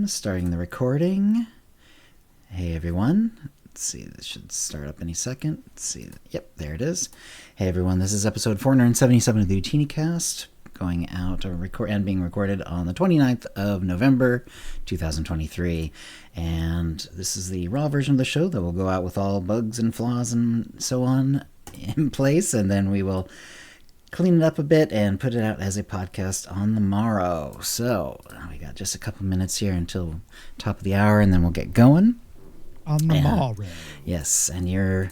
Starting the recording. Hey everyone. Let's see, this should start up any second. Let's see. Yep, there it is. Hey everyone, this is episode 477 of the OotiniCast, going out and being recorded on the 29th of November, 2023. And this is the raw version of the show that will go out with all bugs and flaws and so on in place, and then we will clean it up a bit and put it out as a podcast on the morrow. So we got just a couple minutes here until top of the hour, and then we'll get going. On the morrow. Yes, and your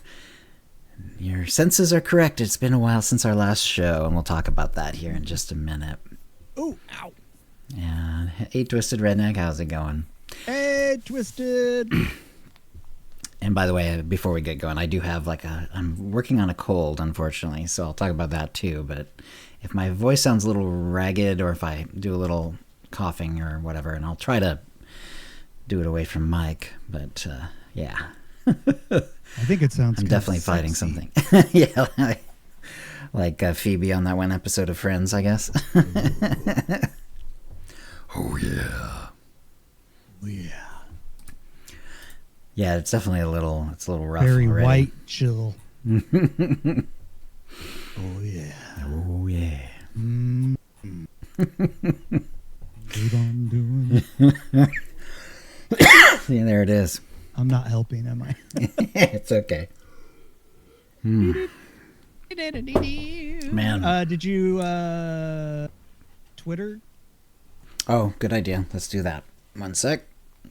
senses are correct. It's been a while since our last show, and we'll talk about that here in just a minute. Oh, ow. And hey, Twisted Redneck, how's it going? Hey, Twisted. And by the way, before we get going, I do have I'm working on a cold, unfortunately, so I'll talk about that too. But if my voice sounds a little ragged, or if I do a little coughing or whatever, and I'll try to do it away from Mike, but yeah. I think it sounds I'm definitely fighting something. Yeah, like Phoebe on that one episode of Friends, I guess. Oh yeah. Oh yeah. Yeah, it's definitely a little rough. Very already. white chill. Oh yeah. Oh yeah. Keep on doing it. Yeah, there it is. I'm not helping, am I? It's okay. Man. Did you Twitter? Oh, good idea. Let's do that. One sec.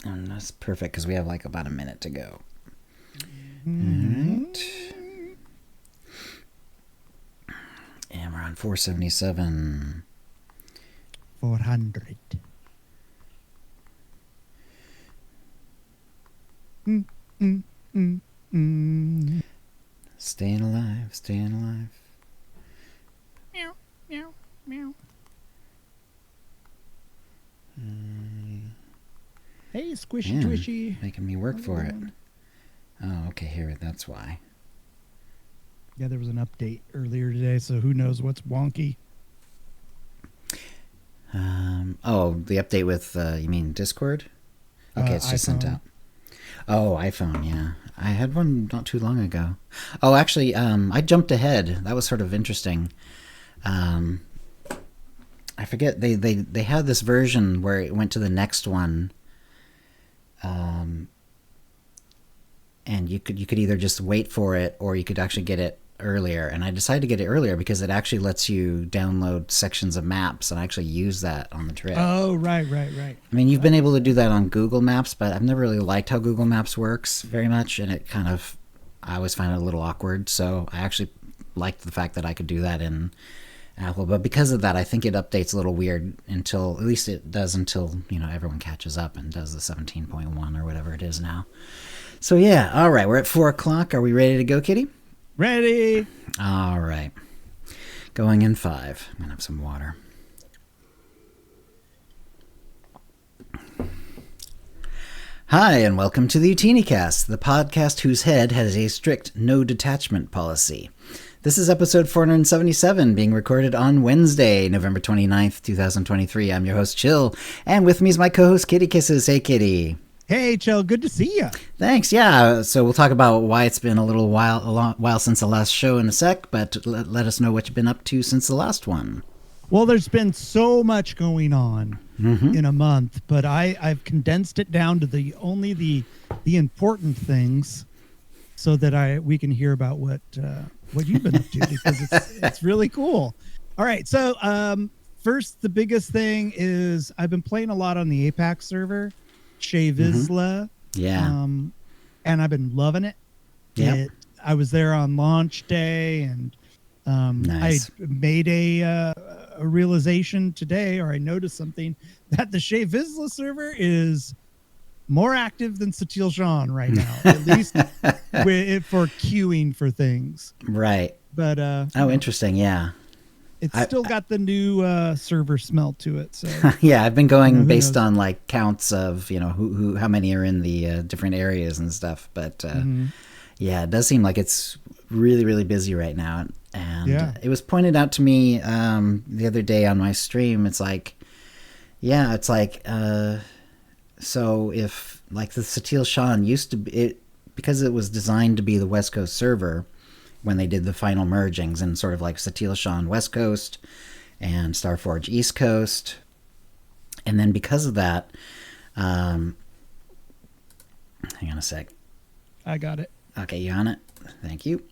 And that's perfect because we have about a minute to go. Mm-hmm. All right. And we're on 477. 400. Staying alive, staying alive. Meow, meow, meow. Hey, squishy Man, twishy. making me work for it. Oh, okay, here, that's why. Yeah, there was an update earlier today, so who knows what's wonky. The update with, you mean Discord? Okay, it's just sent iPhone. out. Oh, iPhone, yeah. I had one not too long ago. Oh, actually, I jumped ahead. That was sort of interesting. I forget, they had this version where it went to the next one. And you could either just wait for it, or you could actually get it earlier. And I decided to get it earlier because it actually lets you download sections of maps and actually use that on the trip. Oh, right. I mean, you've been able to do that on Google Maps, but I've never really liked how Google Maps works very much, and I always find it a little awkward. So I actually liked the fact that I could do that in Apple, but because of that, I think it updates a little weird until everyone catches up and does the 17.1 or whatever it is now. So yeah, all right, we're at 4:00. Are we ready to go, Kitty? Ready. All right. Going in 5. I'm gonna have some water. Hi, and welcome to the OotiniCast, the podcast whose head has a strict no detachment policy. This is episode 477, being recorded on Wednesday, November 29th, 2023. I'm your host, Chill, and with me is my co-host, KittyKissz. Hey, Kitty. Hey, Chill. Good to see you. Thanks. Yeah, so we'll talk about why it's been a long while since the last show in a sec, but let us know what you've been up to since the last one. Well, there's been so much going on in a month, but I've condensed it down to only the important things, so that we can hear about what you've been up to, because it's really cool. All right, so first, the biggest thing is I've been playing a lot on the APAC server, Shae Vizla. Yeah. And I've been loving it. Yeah. I was there on launch day, and Nice. I made a realization today, or I noticed something, that the Shae Vizla server is more active than Satil Jean right now, at least for queuing for things. Right. But Interesting. Yeah. it's still got the new server smell to it. So yeah, I've been going who based knows? on counts of how many are in the different areas and stuff. But yeah, it does seem like it's really, really busy right now. And it was pointed out to me the other day on my stream. It's like So if like the Satil Shan used to be it because it was designed to be the West Coast server when they did the final mergings and sort of like Satil Shan West Coast and Starforge East Coast. And then because of that, hang on a sec. I got it. Okay, you on it? Thank you.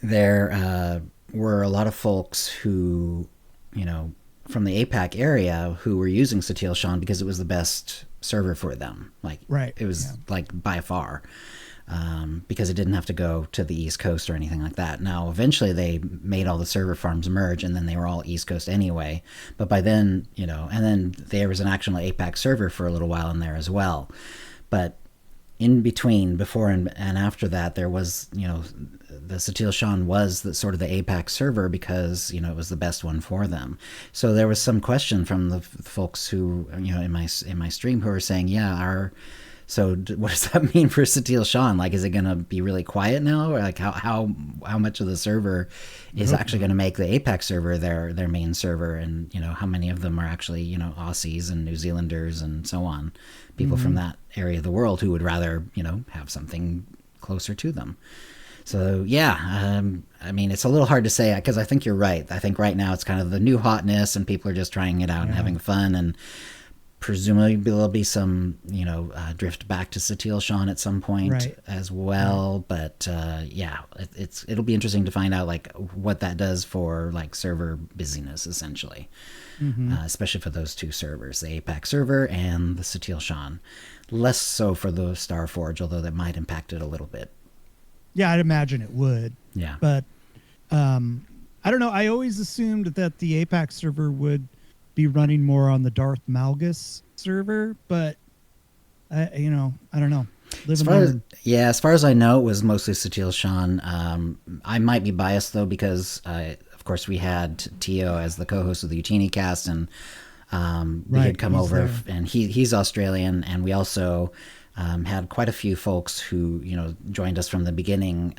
There were a lot of folks who, you know, from the APAC area who were using Satil Shan because it was the best server for them. Like, right. It was like by far. Because it didn't have to go to the East Coast or anything like that. Now, eventually they made all the server farms merge, and then they were all East Coast anyway. But by then, you know, and then there was an actual APAC server for a little while in there as well. But in between, before and after that, there was, you know, the Satil Shan was the sort of the APAC server because, you know, it was the best one for them. So there was some question from the folks who, you know, in my stream who were saying, yeah, so what does that mean for Satil Shan? Like, is it going to be really quiet now? Or like how much of the server is actually going to make the APAC server their main server? And, you know, how many of them are actually, you know, Aussies and New Zealanders and so on, people from that area of the world who would rather, you know, have something closer to them. So, yeah, I mean, it's a little hard to say because I think you're right. I think right now it's kind of the new hotness and people are just trying it out and having fun, and presumably there'll be some, you know, drift back to Satil Shan at some point as well. But yeah, it'll be interesting to find out like what that does for like server busyness, essentially, especially for those two servers, the APAC server and the Satil Shan. Less so for the Starforge, although that might impact it a little bit. Yeah, I'd imagine it would. Yeah, but I don't know. I always assumed that the APAC server would be running more on the Darth Malgus server, but you know, I don't know. As far as I know, it was mostly Satil Shan. I might be biased though because of course we had Tio as the co-host of the OotiniCast, and he had come over there. And he's Australian, and we also had quite a few folks who, you know, joined us from the beginning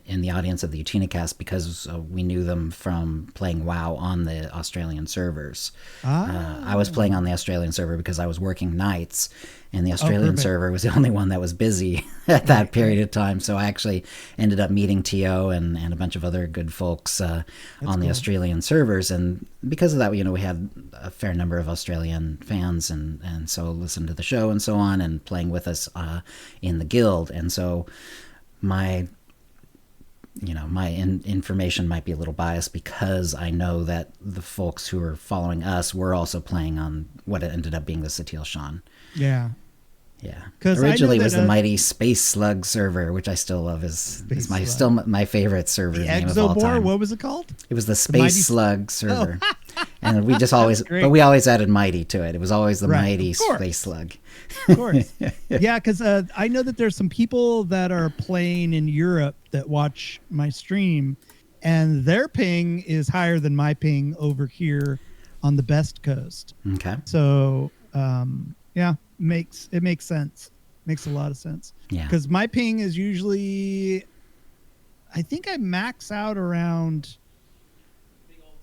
in the audience of the OotiniCast because we knew them from playing WoW on the Australian servers. I was playing on the Australian server because I was working nights, and the Australian server was the only one that was busy at that period of time. So I actually ended up meeting T.O. and a bunch of other good folks on the Australian servers. And because of that, you know, we had a fair number of Australian fans and so listened to the show and so on and playing with us in the guild. And so my information might be a little biased because I know that the folks who are following us were also playing on what ended up being the Satil Shan. Yeah. Yeah. Originally it was the Mighty Space Slug server, which I still love. Is still my favorite server name of all time. What was it called? It was the Space Slug server. And we just always, but we always added Mighty to it. It was always the Mighty Space Slug. Of course. Yeah, because I know that there's some people that are playing in Europe that watch my stream, and their ping is higher than my ping over here on the Best Coast. Okay. So, yeah, it makes sense. Makes a lot of sense. Yeah. Because my ping is usually, I think I max out around,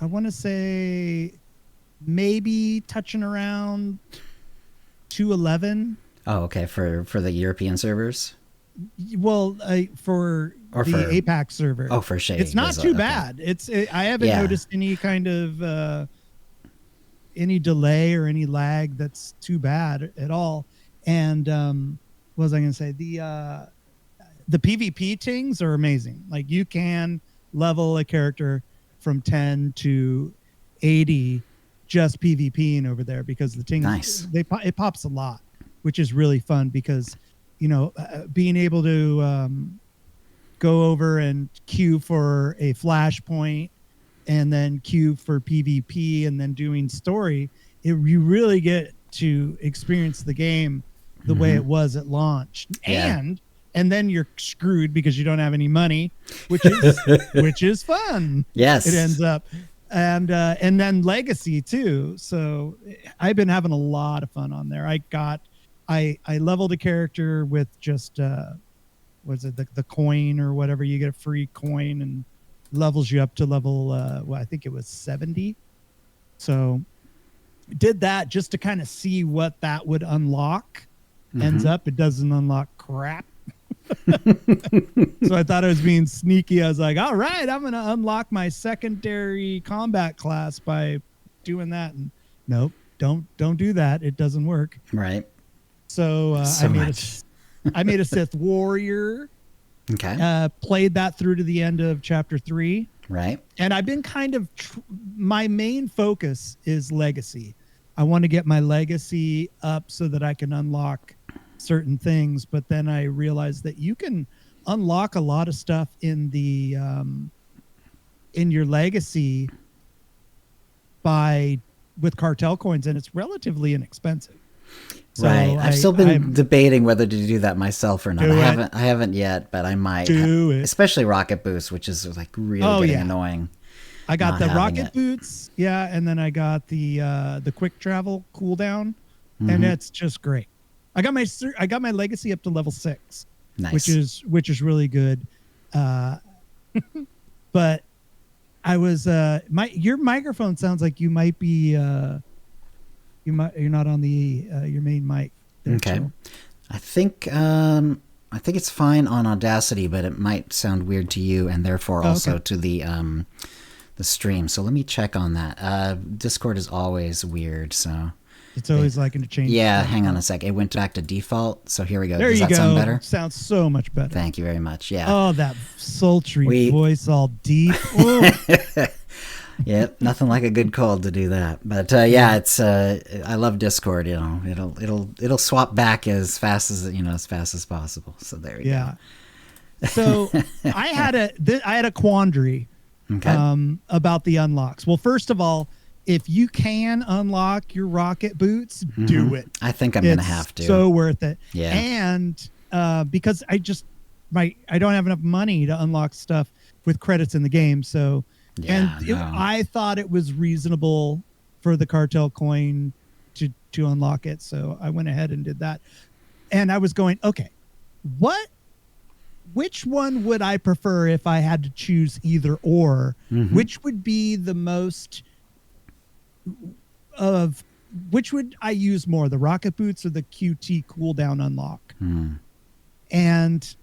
I want to say maybe touching around 211. Oh, okay. For the European servers? Well, for the APAC server. Oh, for Shae. It's not too bad. I haven't noticed any kind of any delay or any lag that's too bad at all. And what was I going to say? The PvP things are amazing. Like you can level a character from 10 to 80 just PvPing over there because the thing it pops a lot, which is really fun because, you know, being able to go over and queue for a flashpoint and then queue for PvP and then doing story, you really get to experience the game the way it was at launch. Yeah. And then you're screwed because you don't have any money, which is fun. Yes. It ends up. And then Legacy too. So I've been having a lot of fun on there. I leveled a character with just was it the coin or whatever, you get a free coin and levels you up to level I think it was 70. So did that just to kind of see what that would unlock. Ends up, it doesn't unlock crap. So I thought I was being sneaky. I was like, all right, I'm going to unlock my secondary combat class by doing that. And nope, don't do that. It doesn't work. Right. So, I made a Sith warrior. Okay. Played that through to the end of chapter 3. Right. And I've been kind of, my main focus is legacy. I want to get my legacy up so that I can unlock certain things. But then I realized that you can unlock a lot of stuff in the, in your legacy with cartel coins, and it's relatively inexpensive. So right. I've still been debating whether to do that myself or not. I haven't yet, but I might. Especially rocket boost, which is like really getting annoying. I got the rocket boots, and then I got the quick travel cooldown, and it's just great. I got my legacy up to level 6, nice. which is really good. But I was your microphone sounds like you might be you're not on the your main mic. Okay. Joe. I think it's fine on Audacity, but it might sound weird to you and therefore also to the stream. So let me check on that. Discord is always weird, so it's always liking to change. Yeah, hang on a sec. It went back to default, so here we go. There Does you that go. sound better? Sounds so much better. Thank you very much. Yeah. Oh, that sultry voice, all deep. Yep, nothing like a good cold to do that. But it's I love Discord. You know, it'll swap back as fast as possible. So there you go. So I had a quandary about the unlocks. Well, first of all, if you can unlock your rocket boots, do it. I think I'm gonna have to. So worth it. Yeah. And because I don't have enough money to unlock stuff with credits in the game, so. Yeah, I thought it was reasonable for the cartel coin to unlock it, so I went ahead and did that. And I was going, okay, which one would I prefer if I had to choose either or? Which would be the most which would I use more, the rocket boots or the QT cooldown unlock? And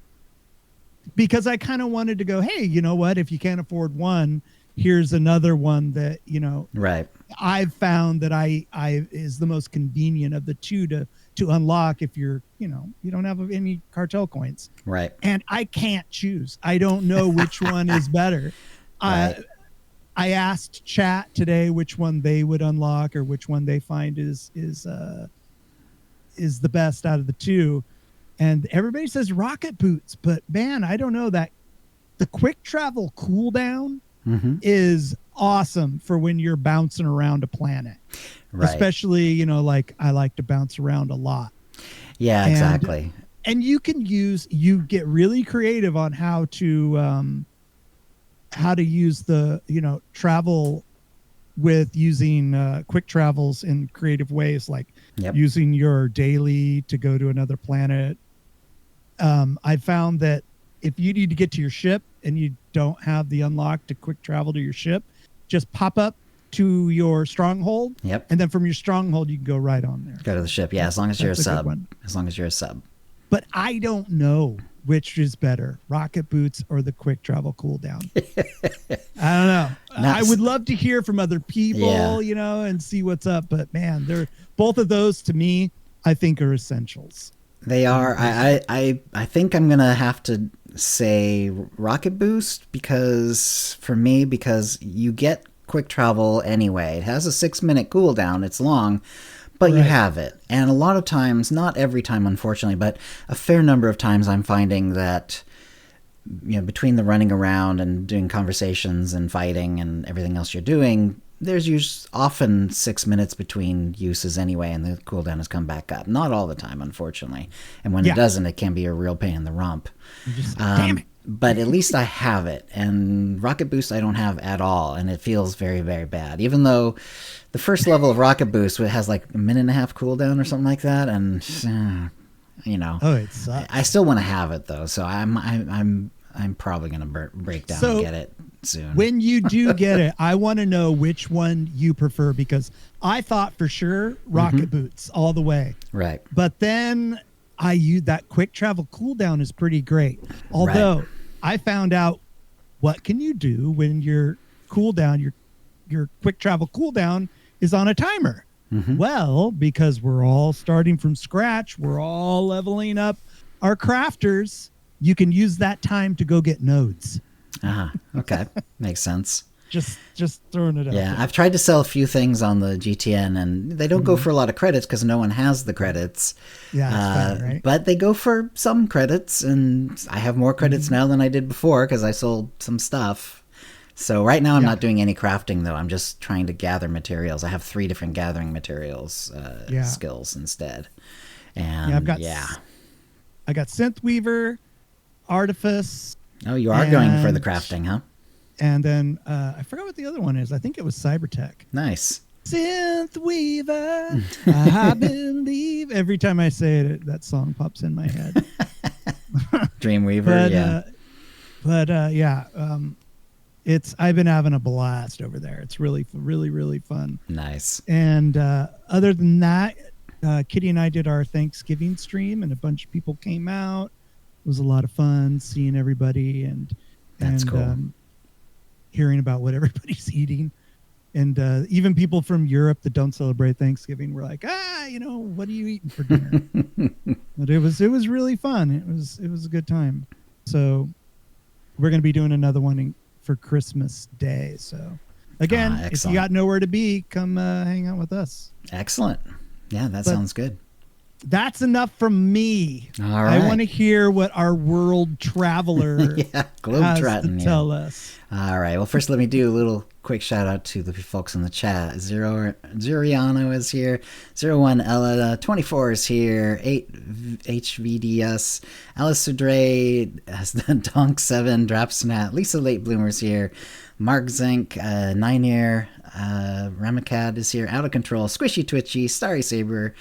because I kind of wanted to go, hey, you know what? If you can't afford one, here's another one that, right. I've found that I is the most convenient of the two to unlock if you're, you don't have any cartel coins. Right. And I can't choose. I don't know which one is better. Right. I asked chat today which one they would unlock or which one they find is the best out of the two. And everybody says rocket boots, but man, I don't know, that the quick travel cooldown is awesome for when you're bouncing around a planet, right. Especially, like I like to bounce around a lot. Yeah, exactly. And you get really creative on how to use the, travel with using quick travels in creative ways, like using your daily to go to another planet. I found that if you need to get to your ship and you don't have the unlock to quick travel to your ship, just pop up to your stronghold. Yep. And then from your stronghold, you can go right on there. Go to the ship. Yeah, as long as you're a sub. As long as you're a sub. But I don't know which is better, rocket boots or the quick travel cooldown. I don't know. I would love to hear from other people, and see what's up. But man, both of those to me, I think are essentials. They are. I think I'm gonna have to say rocket boost because you get quick travel anyway. It has a 6-minute cooldown. It's long, but you have it. And a lot of times, not every time, unfortunately, but a fair number of times, I'm finding that between the running around and doing conversations and fighting and everything else you're doing, there's often 6 minutes between uses anyway, and the cooldown has come back up. Not all the time, unfortunately. And when it doesn't, it can be a real pain in the rump. Damn it. But at least I have it. And Rocket Boost I don't have at all, and it feels very, very bad. Even though the first level of Rocket Boost has like a 1.5 minute cooldown or something like that, and oh, it sucks. I still want to have it though, so I'm probably gonna break down and get it. soon. When you do get it, I want to know which one you prefer, because I thought for sure rocket boots all the way. Right. But then I use that quick travel cooldown is pretty great. Although I found out what can you do when your cooldown, your quick travel cooldown is on a timer. Well, because we're all starting from scratch, we're all leveling up our crafters, you can use that time to go get nodes. Okay. Makes sense. Just throwing it out. Yeah, there. I've tried to sell a few things on the GTN, and they don't go for a lot of credits because no one has the credits. Yeah, it's fun, right? But they go for some credits, and I have more credits now than I did before because I sold some stuff. So right now I'm not doing any crafting, though. I'm just trying to gather materials. I have 3 different gathering materials skills instead. And I've got I got Synth Weaver, Artifice. Oh, you are going for the crafting, huh? And then I forgot what the other one is. I think it was Cybertech. Nice. Synth Weaver, I believe. Every time I say it, that song pops in my head. Dreamweaver, I've been having a blast over there. It's really, really, really fun. Nice. And other than that, Kitty and I did our Thanksgiving stream, and a bunch of people came out. It was a lot of fun seeing everybody and cool. Hearing about what everybody's eating. And even people from Europe that don't celebrate Thanksgiving were like, what are you eating for dinner? But it was really fun. It was a good time. So we're going to be doing another one for Christmas Day. So again, if you got nowhere to be, come hang out with us. Excellent. Yeah, that sounds good. That's enough from me. All right. I want to hear what our world traveler has to tell us. All right. Well, first, let me do a little quick shout out to the folks in the chat. Zuriano is here. 01 Ella. 24 is here. 8 HVDS. Alice Sudre. Donk 7. Drapsnat. Lisa Late Bloomer's here. Mark Zink. 9-Ear. Ramacad is here. Out of Control. Squishy Twitchy. Starry Saber.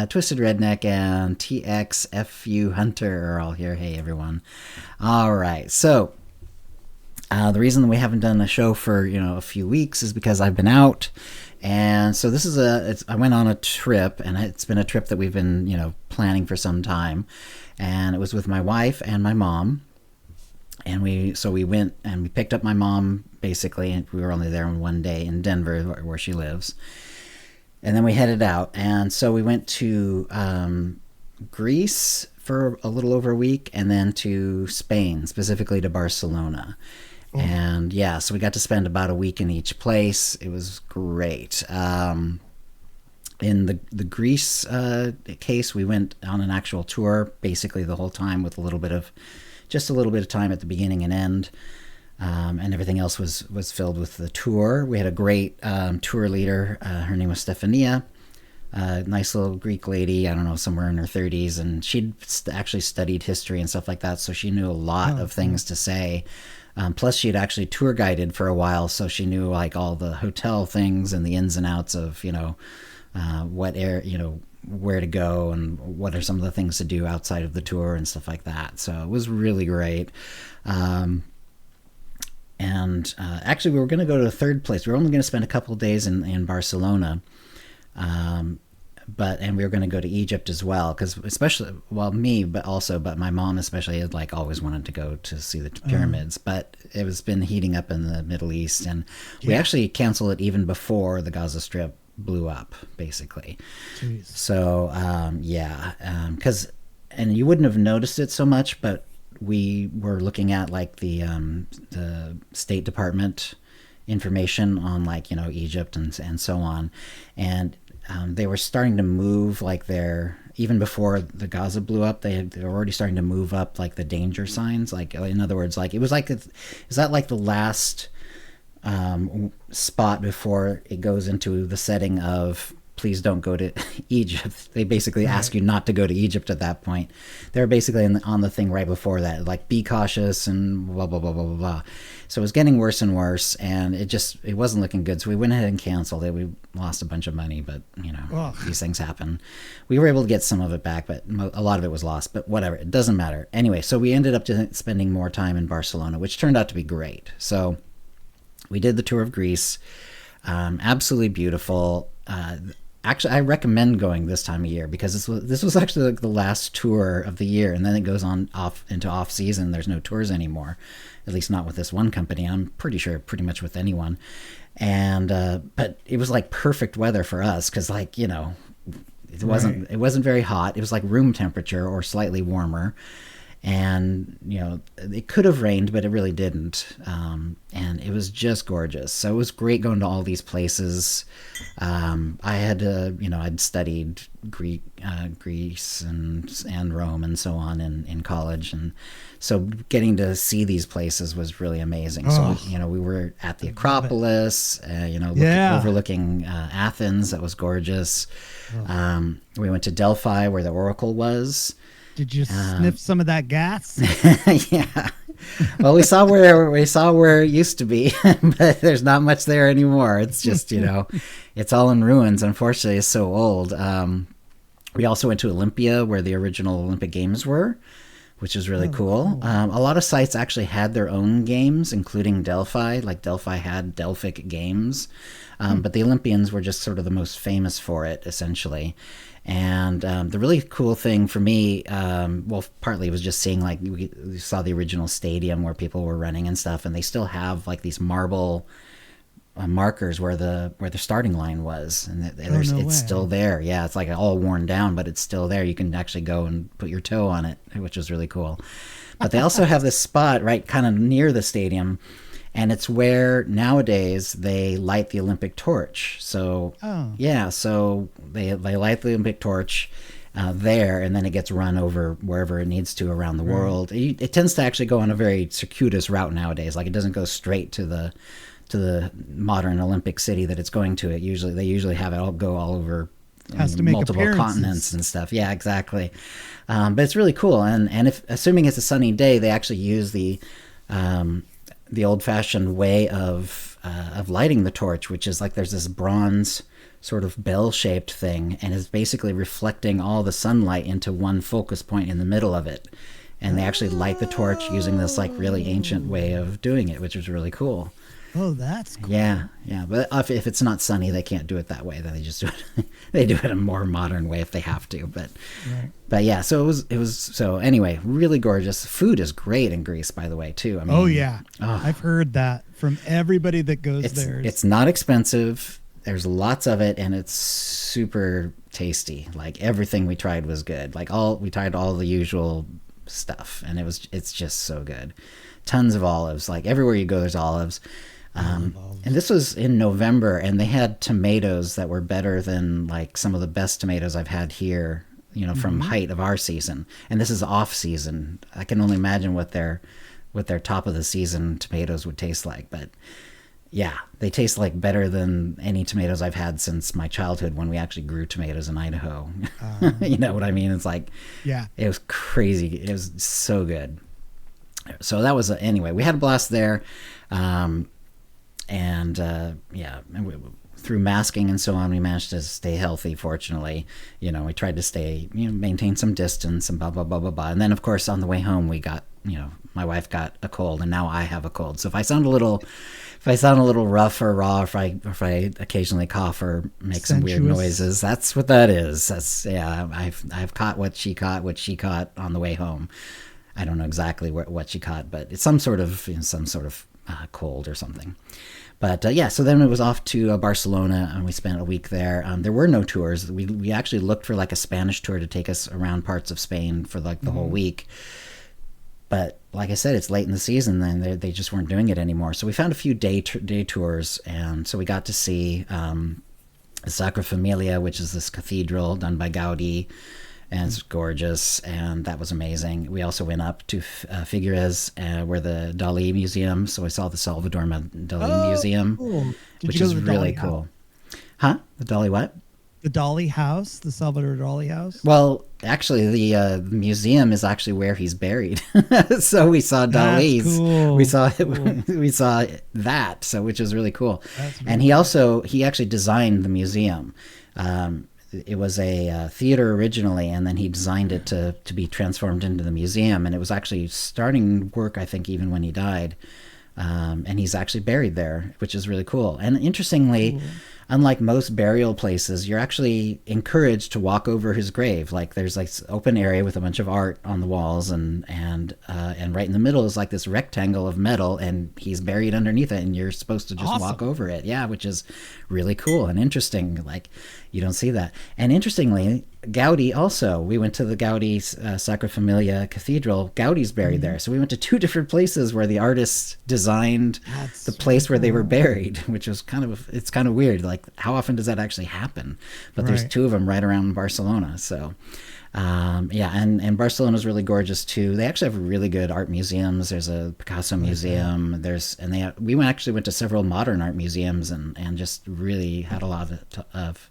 Twisted Redneck and TXFU Hunter are all here. Hey, everyone. All right. So the reason we haven't done a show for, a few weeks is because I've been out. And so this is I went on a trip, and it's been a trip that we've been, planning for some time. And it was with my wife and my mom. And we went and we picked up my mom, basically, and we were only there one day in Denver, where she lives. And then we headed out, and so we went to Greece for a little over a week, and then to Spain, specifically to Barcelona. Oh. And so we got to spend about a week in each place. It was great. In the Greece case, we went on an actual tour, basically the whole time, with a little bit of time at the beginning and end. And everything else was filled with the tour. We had a great tour leader. Her name was Stefania. Nice little Greek lady, I don't know, somewhere in her 30s. And she'd actually studied history and stuff like that, so she knew a lot of things to say. Plus, she had actually tour guided for a while, so she knew like all the hotel things and the ins and outs of, where to go and what are some of the things to do outside of the tour and stuff like that. So it was really great. And actually, we were going to go to a third place. We were only going to spend a couple of days in Barcelona, but we were going to go to Egypt as well, because but my mom especially had always wanted to go to see the pyramids. But it was been heating up in the Middle East, and we actually canceled it even before the Gaza Strip blew up, basically. Jeez. So because and you wouldn't have noticed it so much, but we were looking at the State Department information on Egypt and so on, and they were starting to move even before the Gaza blew up. They were already starting to move up the danger signs. In other words, is that the last spot before it goes into the setting of please don't go to Egypt. They basically ask you not to go to Egypt at that point. They're basically on the thing right before that, be cautious and blah, blah, blah, blah, blah, blah. So it was getting worse and worse, and it wasn't looking good. So we went ahead and canceled it. We lost a bunch of money, but, these things happen. We were able to get some of it back, but a lot of it was lost. But whatever, it doesn't matter. Anyway, so we ended up spending more time in Barcelona, which turned out to be great. So we did the tour of Greece. Absolutely beautiful. Actually, I recommend going this time of year because this was actually like the last tour of the year, and then it goes on off into off season. There's no tours anymore, at least not with this one company. I'm pretty sure pretty much with anyone. And but it was like perfect weather for us because, like, you know, it wasn't very hot. It was like room temperature or slightly warmer. And, you know, it could have rained, but it really didn't. And it was just gorgeous. So it was great going to all these places. I had, I'd studied Greece and Rome and so on in college. And so getting to see these places was really amazing. So, you know, we were at the Acropolis, overlooking Athens. That was gorgeous. We went to Delphi where the Oracle was. Did you sniff some of that gas? Yeah. Well, we saw where it used to be, but there's not much there anymore. It's just, you know, it's all in ruins. Unfortunately, it's so old. We also went to Olympia where the original Olympic Games were, which is really cool. A lot of sites actually had their own games, including Delphi. Like Delphi had Delphic games, but the Olympians were just sort of the most famous for it, essentially. And the really cool thing for me, partly was just seeing, like, we saw the original stadium where people were running and stuff, and they still have like these marble markers where the starting line was, and it's still there. Yeah, it's like all worn down, but it's still there. You can actually go and put your toe on it, which was really cool. But they also have this spot right kind of near the stadium, and it's where nowadays they light the Olympic torch. So so they light the Olympic torch there, and then it gets run over wherever it needs to around the world. It tends to actually go on a very circuitous route nowadays. Like, it doesn't go straight to the modern Olympic city that it's going to. They usually have it go all over multiple continents and stuff. Yeah, exactly. But it's really cool. And if assuming it's a sunny day, they actually use the old-fashioned way of lighting the torch, which is like there's this bronze sort of bell-shaped thing, and is basically reflecting all the sunlight into one focus point in the middle of it. And they actually light the torch using this like really ancient way of doing it, which is really cool. Oh, that's cool. Yeah. But if it's not sunny, they can't do it that way. Then they just do it. They do it in a more modern way if they have to. But yeah. So it was. So anyway, really gorgeous. Food is great in Greece, by the way, too. I mean, I've heard that from everybody that goes there. It's not expensive. There's lots of it, and it's super tasty. Like, everything we tried was good. Like, we tried all the usual stuff, and it's just so good. Tons of olives. Like, everywhere you go, there's olives. And this was in November, and they had tomatoes that were better than like some of the best tomatoes I've had here, you know, from height of our season. And this is off season. I can only imagine what their top of the season tomatoes would taste like. But yeah, they taste like better than any tomatoes I've had since my childhood when we actually grew tomatoes in Idaho. You know what I mean? It's like, it was crazy. It was so good. So that was anyway, we had a blast there. Through masking and so on, we managed to stay healthy, fortunately. You know, we tried to maintain some distance and blah, blah, blah, blah, blah. And then, of course, on the way home, we got, my wife got a cold, and now I have a cold. So if I sound a little rough or raw, if I occasionally cough or make some weird noises, that's what that is. I've caught what she caught on the way home. I don't know exactly what she caught, but it's some sort of cold or something. But so then it was off to Barcelona, and we spent a week there. There were no tours. We actually looked for like a Spanish tour to take us around parts of Spain for like the whole week. But like I said, it's late in the season, and they just weren't doing it anymore. So we found a few day tours, and so we got to see the Sacra Familia, which is this cathedral done by Gaudi. And it's gorgeous, and that was amazing. We also went up to Figueres, where the Dali Museum. So we saw the Salvador Dali Museum, cool. Which is really cool. Huh? The Dali what? The Dali house, the Salvador Dali house. Well, actually, the museum is actually where he's buried. So we saw Dali's. That's cool. We saw that. So which is really cool. And he actually designed the museum. It was a theater originally, and then he designed it to be transformed into the museum. And it was actually starting work, I think, even when he died. And he's actually buried there, which is really cool. And interestingly, unlike most burial places, you're actually encouraged to walk over his grave. Like there's like this open area with a bunch of art on the walls, and right in the middle is like this rectangle of metal, and he's buried underneath it, and you're supposed to just walk over it. Yeah, which is really cool and interesting. Like you don't see that. And interestingly, Gaudi also, we went to the Gaudi Sacra Familia Cathedral. Gaudi's buried there. So we went to two different places where the artists designed the place where they were buried, which was it's kind of weird. Like how often does that actually happen? But there's two of them right around Barcelona. So and Barcelona's really gorgeous too. They actually have really good art museums. There's a Picasso museum. We actually went to several modern art museums and just really had a lot of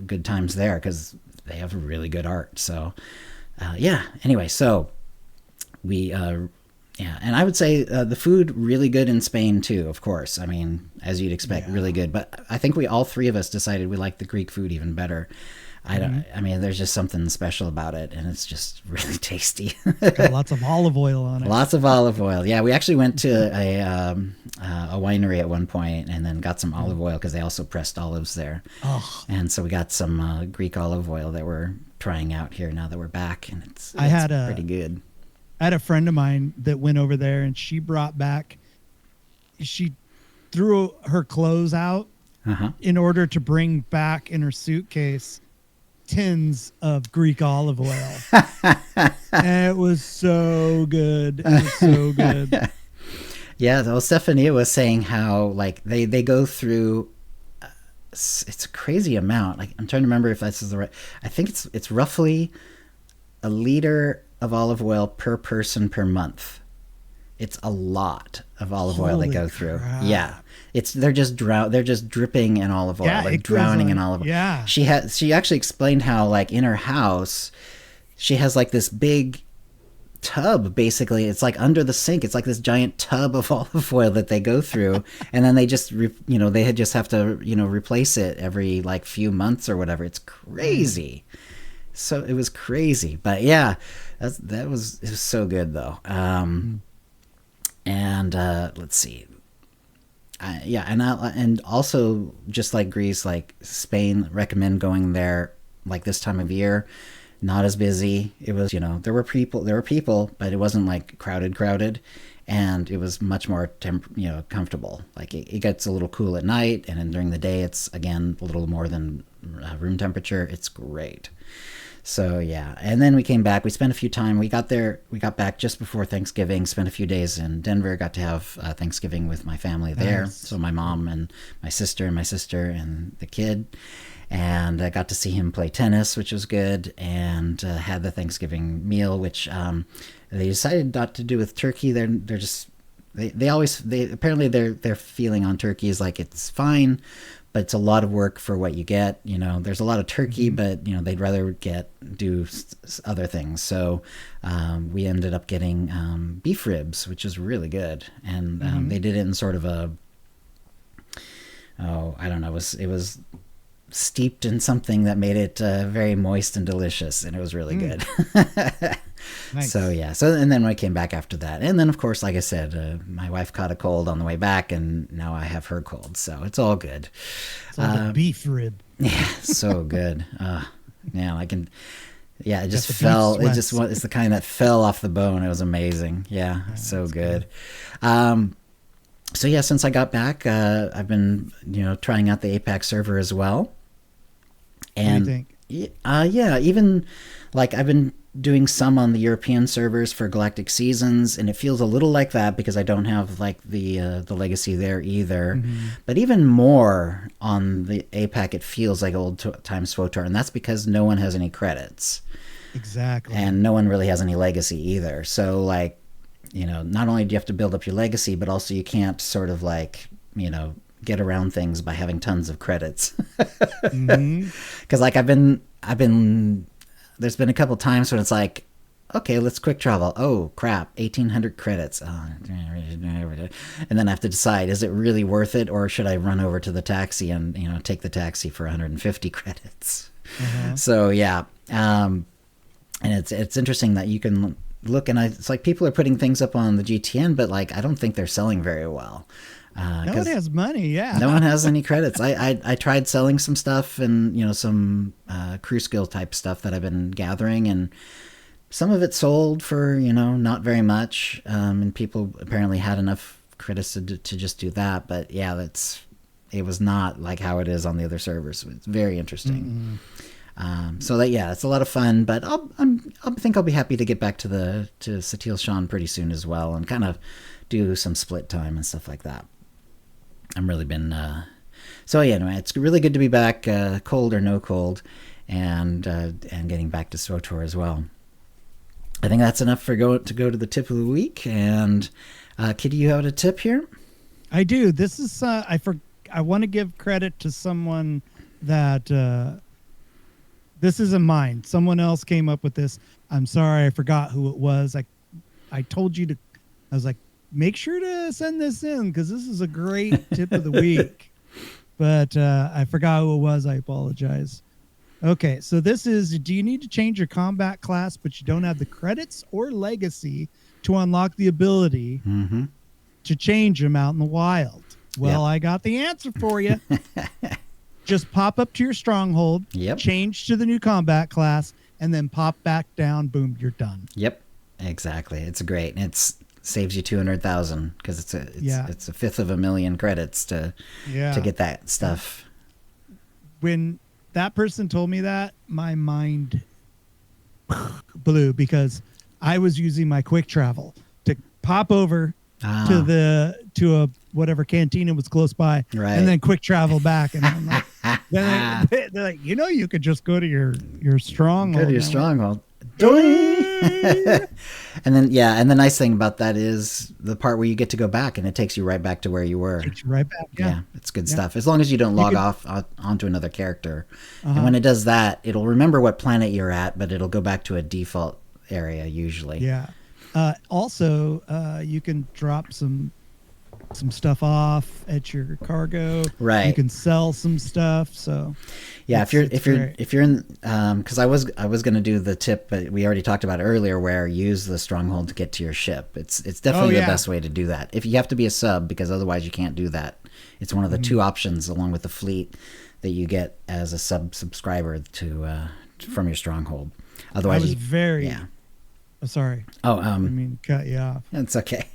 good times there because they have really good art. So anyway, so we and I would say the food really good in Spain too, of course. I mean, as you'd expect, really good. But I think all three of us decided we liked the Greek food even better. I mean, there's just something special about it, and it's just really tasty. Got lots of olive oil on it. Lots of olive oil. Yeah, we actually went to a winery at one point, and then got some olive oil because they also pressed olives there. Oh. And so we got some Greek olive oil that we're trying out here now that we're back, and it's pretty good. I had a friend of mine that went over there, and she brought back. She threw her clothes out in order to bring back in her suitcase tins of Greek olive oil. And it was so good. Yeah, well, Stephanie was saying how like they go through it's a crazy amount. Like I'm trying to remember if this is the right. I think it's roughly a liter of olive oil per person per month. It's a lot of olive oil they go through. Crap. Yeah. They're just dripping in olive oil, like drowning in olive oil. Yeah. She actually explained how like in her house she has like this big tub, basically. It's like under the sink. It's like this giant tub of olive oil that they go through, and then they just they just have to replace it every like few months or whatever. It's crazy. So it was crazy, but yeah, it was so good though. And let's see. And also just like Greece, like Spain, recommend going there like this time of year. Not as busy. It was, there were people, but it wasn't like crowded, and it was much more comfortable. Like it gets a little cool at night, and then during the day it's again a little more than room temperature. It's great. So yeah, and then we came back. We spent a few time. We got back just before Thanksgiving. Spent a few days in Denver. Got to have Thanksgiving with my family there. Nice. So my mom and my sister and the kid, and I got to see him play tennis, which was good. And had the Thanksgiving meal, which they decided not to do with turkey. They're just apparently their feeling on turkey is like it's fine, but it's a lot of work for what you get. There's a lot of turkey, but they'd rather do other things. So we ended up getting beef ribs, which is really good, and they did it in sort of I don't know. It was steeped in something that made it very moist and delicious, and it was really good. Nice. So yeah. And then when I came back after that, and then of course, like I said, my wife caught a cold on the way back, and now I have her cold, so it's all good. It's all the beef rib. Yeah, so good. Yeah, I can. Yeah, it just fell. It's the kind that fell off the bone. It was amazing. Yeah, so good. So yeah, since I got back, I've been trying out the APAC server as well. And what do you think? Yeah, even like I've been doing some on the European servers for Galactic Seasons, and it feels a little like that because I don't have like the legacy there either. But even more on the APAC, it feels like old times SWTOR, and that's because no one has any credits. Exactly. And no one really has any legacy either. So like, not only do you have to build up your legacy, but also you can't sort of like, get around things by having tons of credits. Because like I've been there's been a couple times when it's like, okay, let's quick travel. Oh crap, 1,800 credits. And then I have to decide, is it really worth it, or should I run over to the taxi and take the taxi for 150 credits? So yeah, and it's interesting that you can look, and it's like people are putting things up on the GTN, but like I don't think they're selling very well. No one has money, yeah. No one has any credits. I tried selling some stuff and, you know, some crew skill type stuff that I've been gathering, and some of it sold for, you know, not very much. And people apparently had enough credits to just do that. But yeah, it was not like how it is on the other servers. It's very interesting. So that, yeah, it's a lot of fun, but I think I'll be happy to get back to Satil Shan pretty soon as well, and kind of do some split time and stuff like that. I'm really been so yeah, anyway, it's really good to be back, cold or no cold, and getting back to SWTOR as well. I think that's enough for go to the tip of the week. And Kitty, you have a tip here? I do. This is I want to give credit to someone that this isn't mine. Someone else came up with this. I'm sorry, I forgot who it was. I told you to. I was like, make sure to send this in because this is a great tip of the week. But I forgot who it was. I apologize. Okay, so this is, do you need to change your combat class but you don't have the credits or legacy to unlock the ability to change them out in the wild? Well, I got the answer for you. Just pop up to your stronghold, change to the new combat class, and then pop back down. Boom, you're done. Yep, exactly. It's great. And saves you 200,000 because it's a fifth of a million credits to get that stuff. When that person told me that, my mind blew because I was using my quick travel to pop over to a whatever cantina was close by, and then quick travel back. And I'm like, they're like, you know, you could just go to your stronghold. Go to your stronghold. And then and the nice thing about that is the part where you get to go back and it takes you right back to where you were. Takes you right back. Yeah, it's good stuff. As long as you don't log off onto another character. And when it does that, it'll remember what planet you're at, but it'll go back to a default area usually. Yeah. Also, you can drop some stuff off at your cargo. Right. You can sell some stuff. So yeah, if you're in, because I was going to do the tip, but we already talked about it earlier, where use the stronghold to get to your ship. It's definitely the best way to do that. If you have to be a sub, because otherwise you can't do that. It's one of the two options along with the fleet that you get as a subscriber to from your stronghold. Otherwise, sorry. I mean, cut you off. It's okay.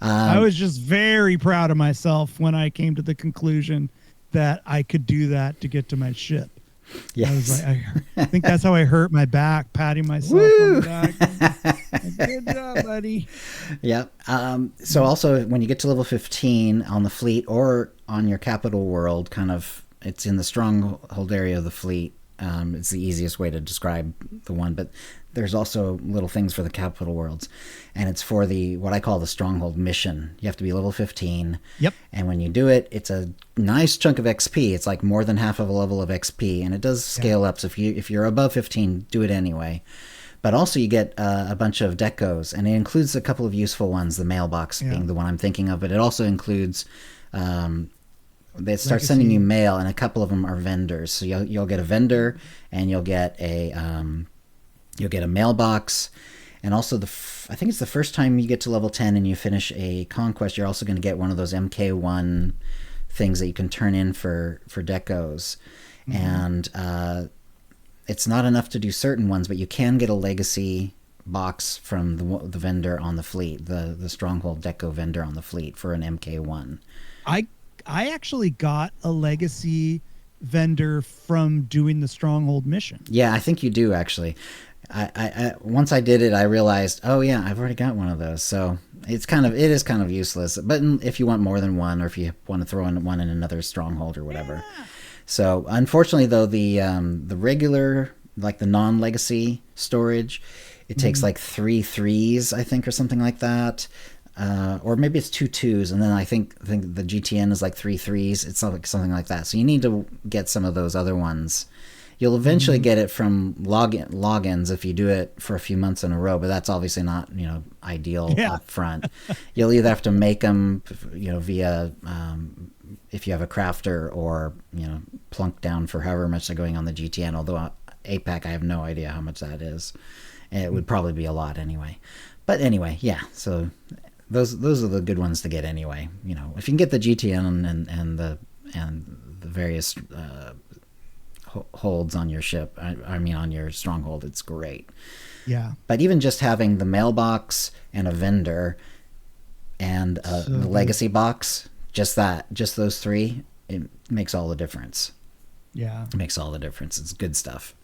I was just very proud of myself when I came to the conclusion that I could do that to get to my ship. Yes. I was like, I think that's how I hurt my back, patting myself on the back. Good job, buddy. Yep. So also, when you get to level 15 on the fleet or on your capital world, it's in the stronghold area of the fleet. It's the easiest way to describe the one, but there's also little things for the capital worlds, and it's for what I call the stronghold mission. You have to be level 15. Yep. And when you do it, it's a nice chunk of XP. It's like more than half of a level of XP, and it does scale up. So if you're above 15, do it anyway. But also you get a bunch of decos, and it includes a couple of useful ones, the mailbox being the one I'm thinking of, but it also includes they start sending you mail, and a couple of them are vendors. So you'll get a vendor, and you'll get a mailbox, and also I think it's the first time you get to level 10 and you finish a conquest, you're also going to get one of those MK1 things that you can turn in for decos. And it's not enough to do certain ones, but you can get a legacy box from the vendor on the fleet, the Stronghold deco vendor on the fleet for an MK1. I actually got a legacy vendor from doing the Stronghold mission. Yeah, I think you do actually. I once I did it, I realized, oh yeah, I've already got one of those. So it is kind of useless. But if you want more than one, or if you want to throw in one in another stronghold or whatever. Yeah. So unfortunately, though, the regular, like the non-legacy storage, it takes like 3 3s, I think, or something like that. Or maybe it's 2 2s, and then I think the GTN is like 3 3s. It's something like that. So you need to get some of those other ones. You'll eventually get it from logins if you do it for a few months in a row, but that's obviously not ideal up front. You'll either have to make them via if you have a crafter, or plunk down for however much they're going on the GTN. Although APAC, I have no idea how much that is. And it would probably be a lot anyway. But anyway, yeah. So those are the good ones to get anyway. You know, if you can get the GTN and the various holds on your ship, I mean on your stronghold, it's great. Yeah. But even just having the mailbox and a vendor and the legacy box, just those three, it makes all the difference. Yeah. It makes all the difference. It's good stuff.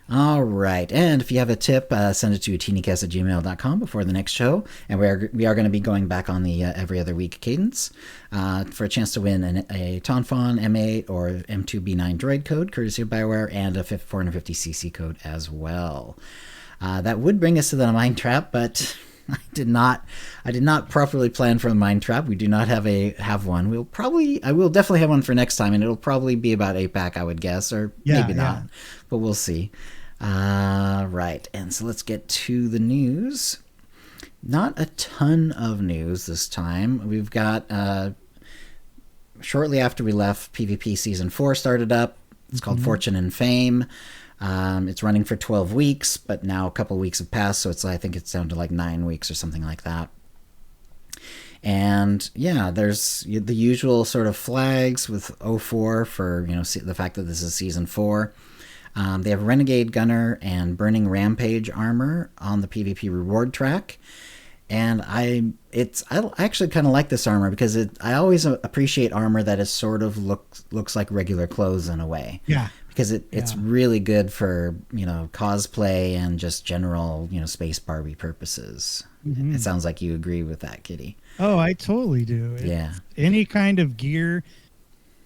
All right. And if you have a tip, send it to OotiniCast@gmail.com before the next show. And we are going to be going back on the every other week cadence for a chance to win a Tonfon M8 or M2B9 droid code, courtesy of Bioware, and a 450cc code as well. That would bring us to the mine trap, but I did not properly plan for the mine trap. We do not have one. I will definitely have one for next time, and it'll probably be about APAC, I would guess, or maybe not, but we'll see. Right, and so let's get to the news. Not a ton of news this time. We've got shortly after we left, PvP Season 4 started up. It's called Fortune and Fame. It's running for 12 weeks, but now a couple of weeks have passed, so I think it's down to like 9 weeks or something like that. And yeah, there's the usual sort of flags with 04 for, you know, the fact that this is Season 4. They have Renegade Gunner and Burning Rampage armor on the PvP reward track. And I actually kind of like this armor because I always appreciate armor that is sort of looks like regular clothes in a way. Yeah. Because it's really good for, you know, cosplay and just general, you know, Space Barbie purposes. Mm-hmm. It sounds like you agree with that, Kitty. Oh, I totally do. Any kind of gear,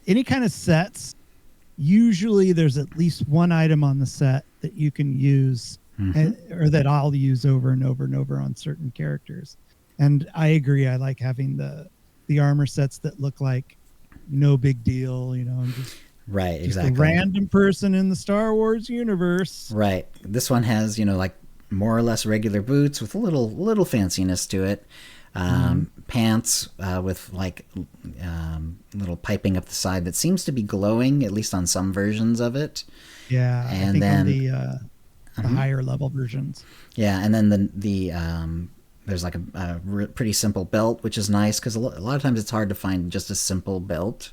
any kind of sets, usually there's at least one item on the set that you can use or that I'll use over and over and over on certain characters. And I agree. I like having the armor sets that look like no big deal, you know, and just right, exactly. A random person in the Star Wars universe. Right. This one has, you know, like more or less regular boots with a little fanciness to it. Pants with like little piping up the side that seems to be glowing, at least on some versions of it. Yeah, and I think then on the higher level versions. Yeah, and then the there's like a pretty simple belt, which is nice because a lot of times it's hard to find just a simple belt.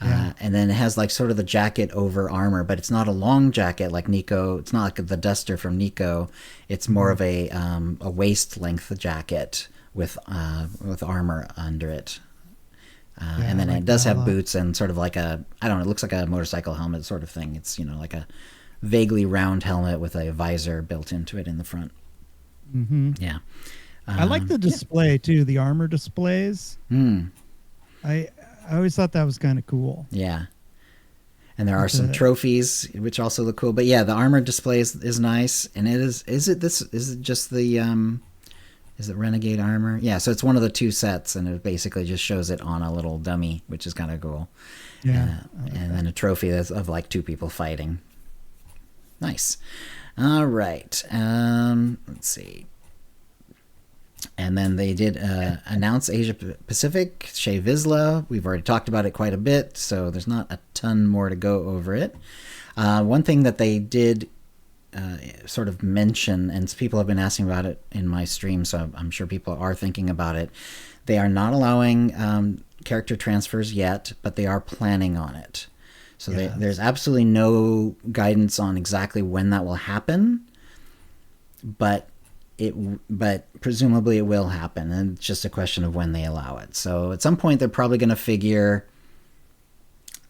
And then it has like sort of the jacket over armor, but it's not a long jacket like Nico. It's not like the duster from Nico. It's more of a waist length jacket with armor under it. And then it does have boots and sort of like it looks like a motorcycle helmet sort of thing. It's, you know, like a vaguely round helmet with a visor built into it in the front. Mm-hmm. Yeah. I like the display too, the armor displays. I always thought that was kind of cool. Yeah. And there are some trophies which also look cool. But yeah, the armor display is nice. And is it just the is it Renegade armor? Yeah, so it's one of the two sets, and it basically just shows it on a little dummy, which is kind of cool. Yeah. And then a trophy of like two people fighting. Nice. All right. Let's see. And then they did announce Asia Pacific, Shae Vizla. We've already talked about it quite a bit, so there's not a ton more to go over it. One thing that they did sort of mention, and people have been asking about it in my stream, so I'm sure people are thinking about it. They are not allowing character transfers yet, but they are planning on it. So there's absolutely no guidance on exactly when that will happen, but presumably it will happen, and it's just a question of when they allow it. So at some point they're probably going to figure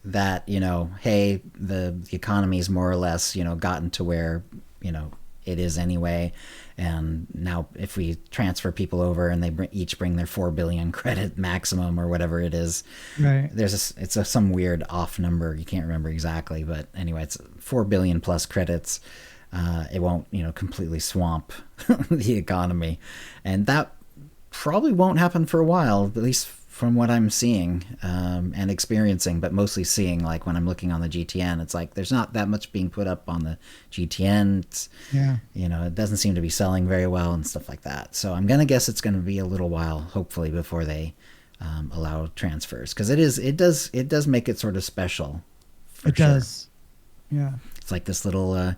that, you know, hey, the economy is more or less, you know, gotten to where, you know, it is anyway, and now if we transfer people over and they each bring their 4 billion credit maximum or whatever it is, right, it's some weird off number, you can't remember exactly, but anyway, it's 4 billion plus credits. It won't, you know, completely swamp the economy, and that probably won't happen for a while, at least from what I'm seeing and experiencing, but mostly seeing. Like when I'm looking on the GTN, it's like there's not that much being put up on the GTN. It's, you know, it doesn't seem to be selling very well and stuff like that. So I'm gonna guess it's gonna be a little while, hopefully, before they allow transfers, because it does make it sort of special. It does. Yeah. It's like this little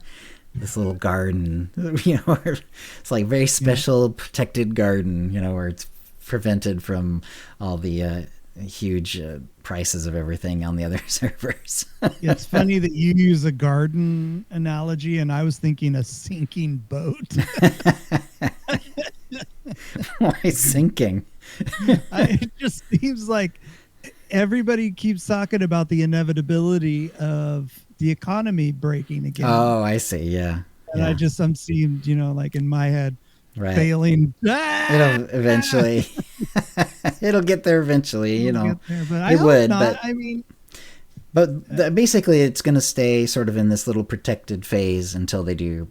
this little garden, it's like very special protected garden, where it's prevented from all the huge prices of everything on the other servers. It's funny that you use a garden analogy, and I was thinking a sinking boat. Why sinking? It just seems like everybody keeps talking about the inevitability of the economy breaking again. Oh, I see. Yeah. And I'm seeing, like in my head, right. failing. It'll eventually, it'll get there eventually, Get there, but it would, not. but basically it's going to stay sort of in this little protected phase until they do,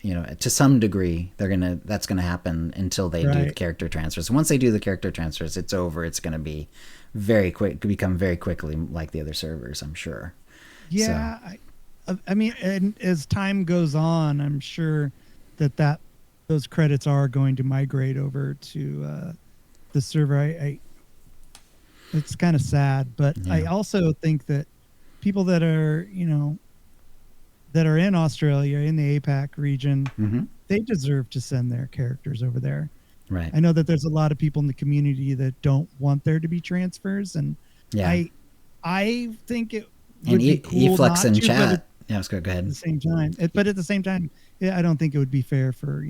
to some degree, that's going to happen until they do the character transfers. Once they do the character transfers, it's over. It's going to be become very quickly like the other servers, I'm sure. Yeah. So. And as time goes on, I'm sure that those credits are going to migrate over to the server. It's kind of sad, but I also think that people that are, that are in Australia, in the APAC region, they deserve to send their characters over there. Right. I know that there's a lot of people in the community that don't want there to be transfers, and I think it would be cool Eflux in not to, chat. Let's go ahead. At the same time, but at the same time, I don't think it would be fair for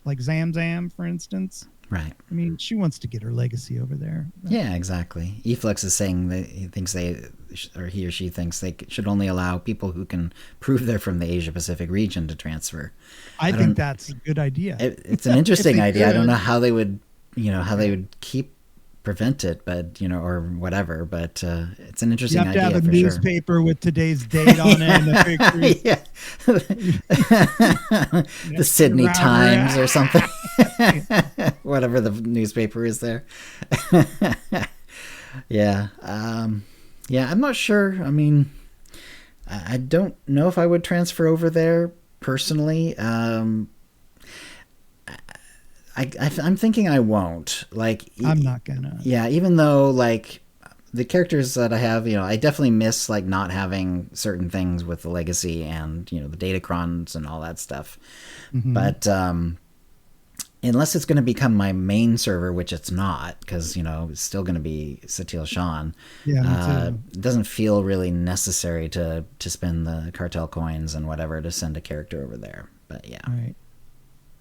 like Zamzam, for instance. Right. I mean, she wants to get her legacy over there. Yeah, exactly. Eflux is saying that he or she thinks they should only allow people who can prove they're from the Asia Pacific region to transfer. I think that's a good idea. It's an interesting idea. I don't know how they would, prevent it, but or whatever. But it's an interesting idea. You have to have a newspaper sure. with today's date on it. And the Sydney Times or something. Whatever the newspaper is there. Yeah. I'm not sure. I mean, I don't know if I would transfer over there personally. I'm thinking I won't. I'm not gonna. Yeah, even though the characters that I have, I definitely miss not having certain things with the legacy and the datacrons and all that stuff. Mm-hmm. But unless it's going to become my main server, which it's not, because it's still going to be Satil Shan. Yeah, it doesn't feel really necessary to spend the cartel coins and whatever to send a character over there. But yeah. Right.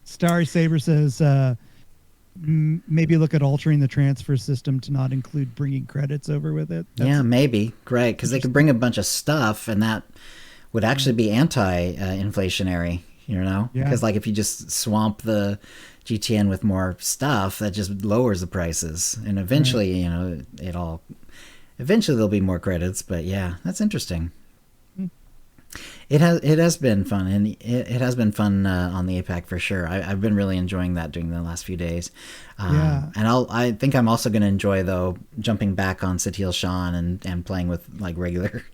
Starry Saber says maybe look at altering the transfer system to not include bringing credits over with it. Maybe. Great, because they could bring a bunch of stuff, and that would actually be anti-inflationary, Because if you just swamp the GTN with more stuff, that just lowers the prices. And eventually, eventually there'll be more credits. But yeah, that's interesting. It has been fun, and it has been fun on the APAC for sure. I've been really enjoying that during the last few days. And I think I'm also going to enjoy though jumping back on Satil Shan and playing with regular.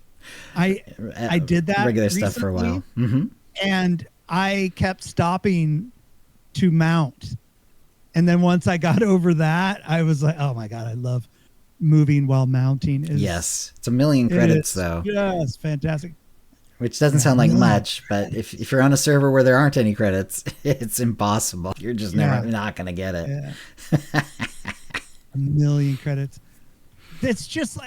I did that regular recently, stuff for a while, and I kept stopping to mount, and then once I got over that, I was like, oh my god, I love moving while mounting. Yes, it's 1 million credits though. Yes, fantastic. Which doesn't sound like much, but if you're on a server where there aren't any credits, it's impossible. You're just never not going to get it. Yeah. 1 million credits. It's just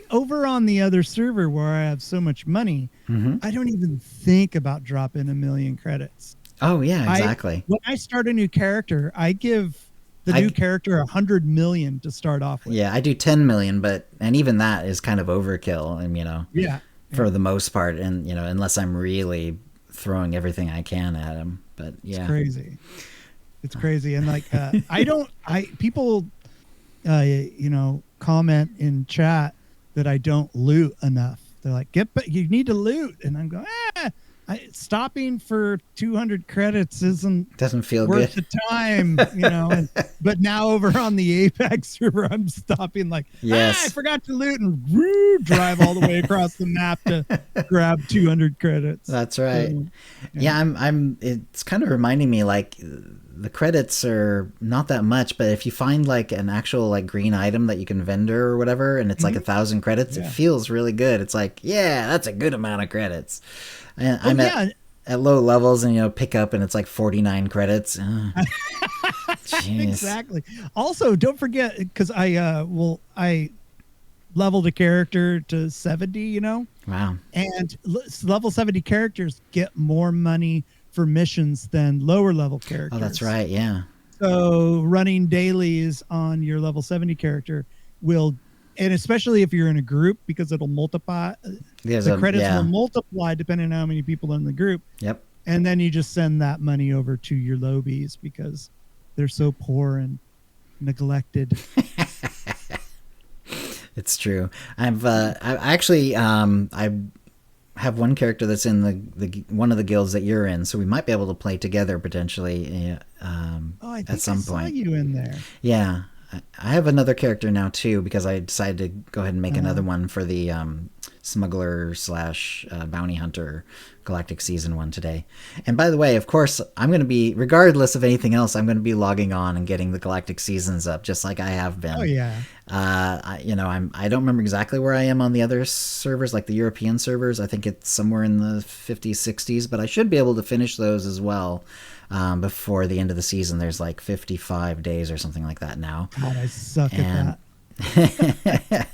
over on the other server where I have so much money, I don't even think about dropping 1 million credits. Oh yeah, exactly. When I start a new character, I give the new character 100 million to start off with. Yeah, I do 10 million, and even that is kind of overkill. Yeah. For the most part, and unless I'm really throwing everything I can at him. But yeah, it's crazy. And people comment in chat that I don't loot enough. They're like, you need to loot, and I'm going, stopping for 200 credits doesn't feel worth good. The time, but now over on the Apex server, I'm stopping I forgot to loot and drive all the way across the map to grab 200 credits. That's right. So, I'm it's kind of reminding me the credits are not that much, but if you find an actual green item that you can vendor or whatever, and it's 1,000 credits, it feels really good. It's that's a good amount of credits. at low levels and pick up and it's like 49 credits. Exactly. Also, don't forget, because I leveled a character to 70. Wow. And level 70 characters get more money for missions than lower level characters. Oh, that's right. Yeah. So running dailies on your level 70 character will, and especially if you're in a group, because it'll multiply. The credits will multiply depending on how many people are in the group. Yep. And then you just send that money over to your lobies because they're so poor and neglected. It's true. I have one character that's in the one of the guilds that you're in, so we might be able to play together potentially at some point. I saw you in there. Yeah. I have another character now too because I decided to go ahead and make another one for the smuggler / bounty hunter galactic season 1 today. And by the way, of course, I'm going to be, regardless of anything else, I'm going to be logging on and getting the galactic seasons up just like I have been. Oh yeah. I don't remember exactly where I am on the other servers, like the European servers. I think it's somewhere in the 50s, 60s, but I should be able to finish those as well. Before the end of the season. There's like 55 days or something like that now. God, I suck at that.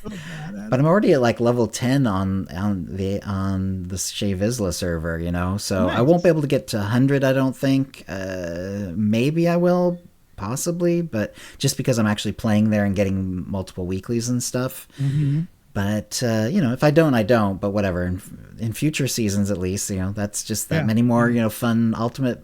But I'm already at like level 10 on the Shae Vizla server, so nice. I won't be able to get to 100, I don't think. Maybe I will, possibly, but just because I'm actually playing there and getting multiple weeklies and stuff. Mm-hmm. But if I don't, I don't. But whatever. In future seasons, at least, that's just that many more fun ultimate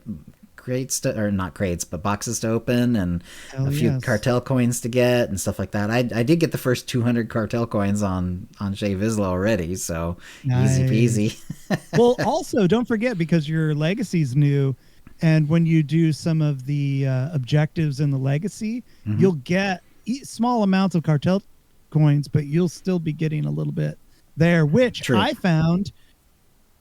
crates or not crates, but boxes to open and a few cartel coins to get and stuff like that. I did get the first 200 cartel coins on Shae Vizla already, so nice. Easy peasy. Well, also don't forget, because your legacy's new, and when you do some of the objectives in the legacy, you'll get small amounts of cartel coins, but you'll still be getting a little bit there, which True. I found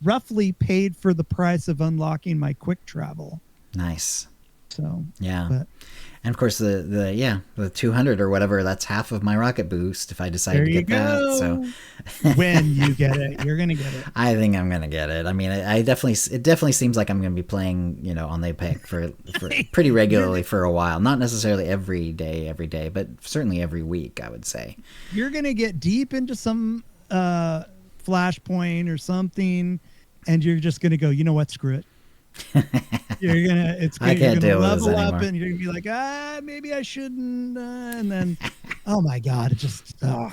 roughly paid for the price of unlocking my quick travel. Nice. So and of course the 200 or whatever, that's half of my rocket boost if I decide to get that. So when you get it, you're gonna get it. I think I'm gonna get it. I mean, it definitely seems like I'm gonna be playing on the APAC for pretty regularly for a while. Not necessarily every day, but certainly every week, I would say. You're gonna get deep into some flashpoint or something, and you're just gonna go, you know what, screw it. I can't deal with this level anymore. Up and you're gonna be like, maybe I shouldn't, and then oh my god, it just do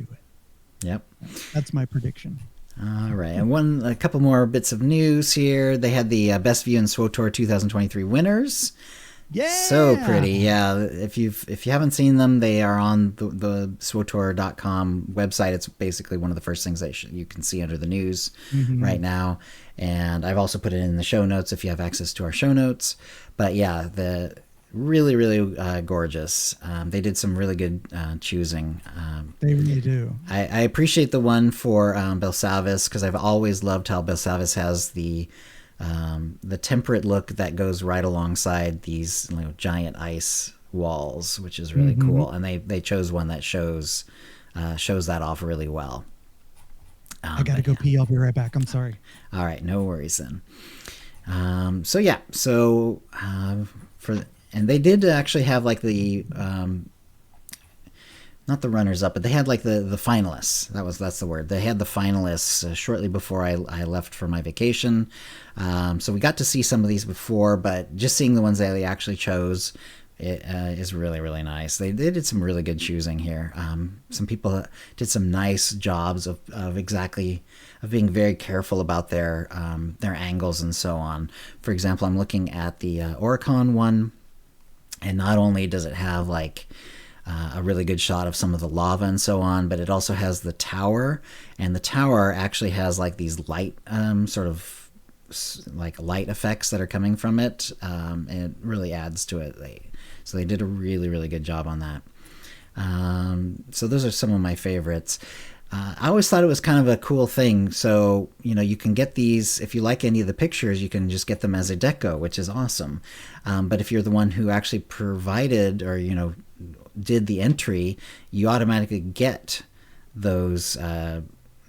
it. Yep, that's my prediction. All right, and a couple more bits of news here. They had the best view in SWTOR 2023 winners. Yeah, so pretty. Yeah, if you haven't seen them, they are on the SWTOR.com website. It's basically one of the first things that you can see under the news right now. And I've also put it in the show notes if you have access to our show notes. But yeah, the really, really gorgeous. They did some really good choosing. They really do. I appreciate the one for Belsavis, because I've always loved how Belsavis has the temperate look that goes right alongside these giant ice walls, which is really cool. And they chose one that shows that off really well. I gotta go pee. I'll be right back. I'm sorry. All right, no worries then. And they did actually have like the not the runners up, but they had like the finalists. That's the word. They had the finalists shortly before I left for my vacation. So we got to see some of these before, but just seeing the ones that they actually chose is really, really nice. They did some really good choosing here. Some people did some nice jobs of being very careful about their angles and so on. For example, I'm looking at the Oricon one, and not only does it have like a really good shot of some of the lava and so on, but it also has the tower, and the tower actually has like these light sort of like light effects that are coming from it, and it really adds to it. So they did a really, really good job on that. So those are some of my favorites. I always thought it was kind of a cool thing. So, you can get these, if you like any of the pictures, you can just get them as a deco, which is awesome. But if you're the one who actually provided or, did the entry, you automatically get those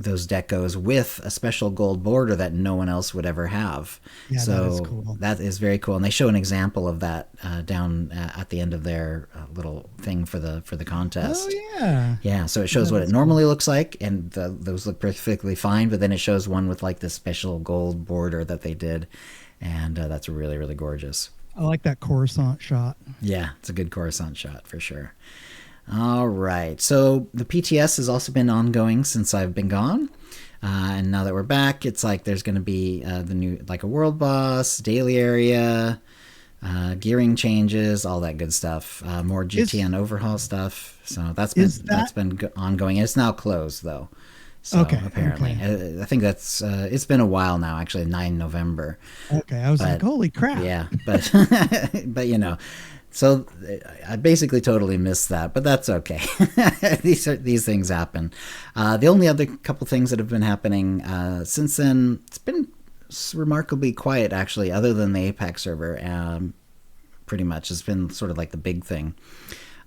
those decos with a special gold border that no one else would ever have. Yeah, so that is cool. That is very cool, and they show an example of that down at the end of their little thing for the contest. Oh yeah. Yeah, so it shows what it normally looks like, and those look perfectly fine, but then it shows one with like this special gold border that they did, and that's really, really gorgeous. I like that Coruscant shot. Yeah, it's a good Coruscant shot for sure. All right, so the PTS has also been ongoing since I've been gone, and now that we're back, it's like there's going to be the new, like, a world boss, daily area, gearing changes, all that good stuff, more GTN overhaul stuff. So that's been ongoing. It's now closed though. So okay, apparently, okay. I think that's it's been a while now. Actually, 9 November. Okay, I was like, holy crap. Yeah, but but you know, so I basically totally missed that, but that's okay. These things happen. The only other couple things that have been happening since then, it's been remarkably quiet actually, other than the APAC server. Pretty much, it's been sort of like the big thing.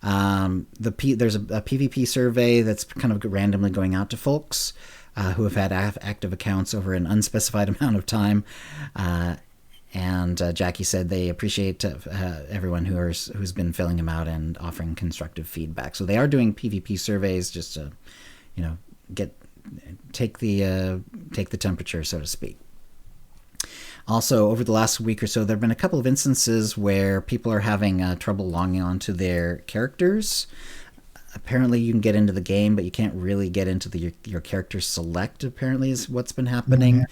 There's a PvP survey that's kind of randomly going out to folks who have had active accounts over an unspecified amount of time. And Jackie said they appreciate everyone who's been filling them out and offering constructive feedback. So they are doing PvP surveys just to, take the temperature, so to speak. Also, over the last week or so, there have been a couple of instances where people are having trouble logging onto their characters. Apparently, you can get into the game, but you can't really get into your character select, apparently, is what's been happening.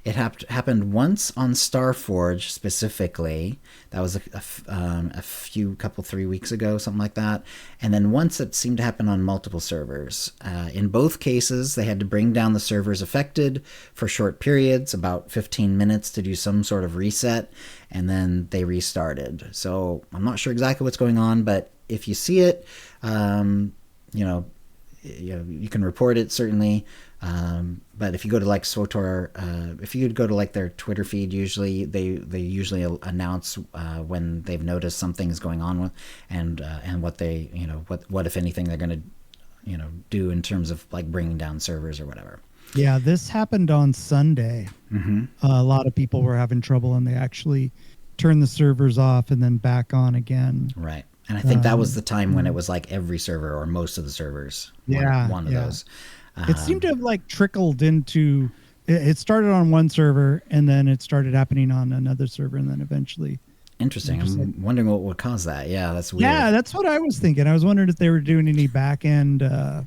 It happened once on Starforge, specifically. That was a couple 3 weeks ago, something like that. And then once it seemed to happen on multiple servers. In both cases, they had to bring down the servers affected for short periods, about 15 minutes, to do some sort of reset, and then they restarted. So I'm not sure exactly what's going on, but if you see it, you can report it, certainly. But if you go to like SWTOR, if you go to like their Twitter feed, usually they usually announce when they've noticed something's going on with, and what they, what if anything they're going to, do in terms of like bringing down servers or whatever. Yeah, this happened on Sunday. Mm-hmm. A lot of people were having trouble, and they actually turned the servers off and then back on again. Right. And I think that was the time when it was like every server or most of the servers. One of those. It seemed to have like trickled into. It started on one server, and then it started happening on another server, and then eventually. Interesting. I'm wondering what would cause that. Yeah, that's weird. Yeah, that's what I was thinking. I was wondering if they were doing any back end. There's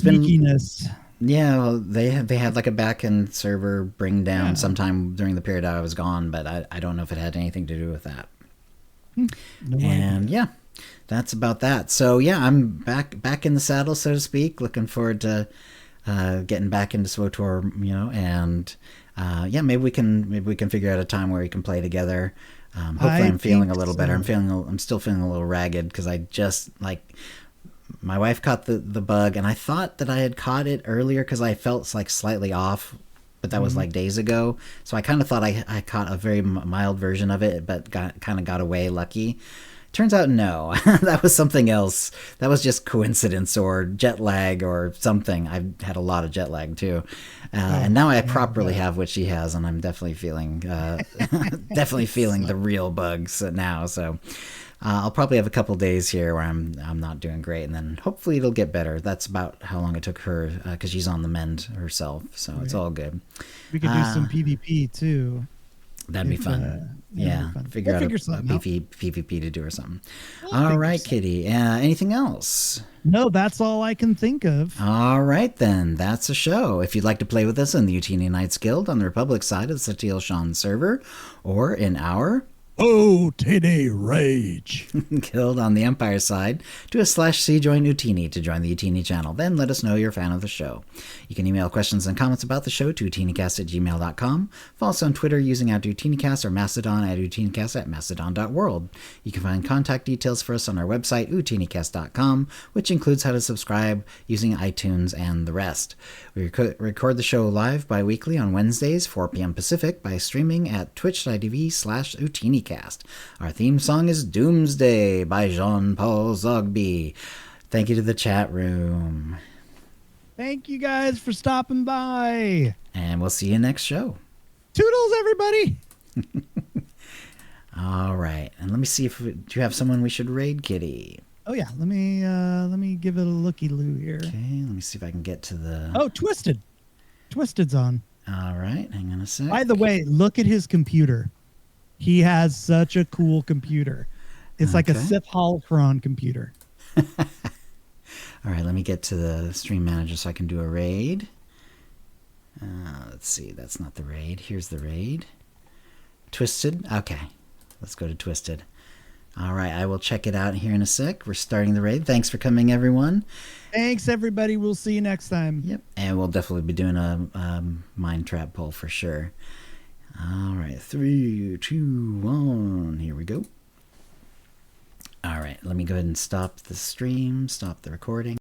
sneakiness. Yeah, well, they had like a back end server bring down sometime during the period I was gone, but I don't know if it had anything to do with that. And that's about that. So I'm back in the saddle, so to speak. Looking forward to getting back into SWTOR, and maybe we can figure out a time where we can play together. Hopefully, I'm feeling a little better. I'm still feeling a little ragged because I just my wife caught the bug, and I thought that I had caught it earlier because I felt like slightly off. But that was like days ago. So I kind of thought I caught a very mild version of it, but got away lucky. Turns out, no, that was something else. That was just coincidence or jet lag or something. I've had a lot of jet lag too. And now I properly have what she has, and I'm definitely feeling, the real bugs now. So I'll probably have a couple days here where I'm not doing great, and then hopefully it'll get better. That's about how long it took her, because she's on the mend herself, so it's all good. We could do some PvP too. That'd be fun. Figure out a PvP to do or something. All right, Kitty. Anything else? No, that's all I can think of. All right, then. That's a show. If you'd like to play with us in the Utini Knights Guild on the Republic side of the Satil Shan server, or in our Otini Rage Guild on the Empire side, do a /C join Utini to join the Utini channel. Then let us know you're a fan of the show. You can email questions and comments about the show to OotiniCast@gmail.com. Follow us on Twitter using @OotiniCast or Mastodon @OotiniCast@Mastodon.world. You can find contact details for us on our website, OotiniCast.com, which includes how to subscribe using iTunes and the rest. We record the show live bi-weekly on Wednesdays, 4 p.m. Pacific, by streaming at twitch.tv/OotiniCast. Our theme song is Doomsday by Jean-Paul Zogby. Thank you to the chat room. Thank you guys for stopping by. And we'll see you next show. Toodles, everybody. All right. And let me see do you have someone we should raid, Kitty? Oh yeah, let me give it a looky-loo here. Okay, let me see if I can get to the... Oh, Twisted. Twisted's on. All right, hang on a sec. By the way, look at his computer. He has such a cool computer. It's like a Sith holocron computer. All right, let me get to the stream manager so I can do a raid. Let's see, that's not the raid. Here's the raid. Twisted. Okay, let's go to Twisted. All right, I will check it out here in a sec. We're starting the raid. Thanks for coming, everyone. Thanks, everybody. We'll see you next time. Yep, and we'll definitely be doing a mind trap poll for sure. All right, 3, 2, 1. Here we go. All right, let me go ahead and stop the stream, stop the recording.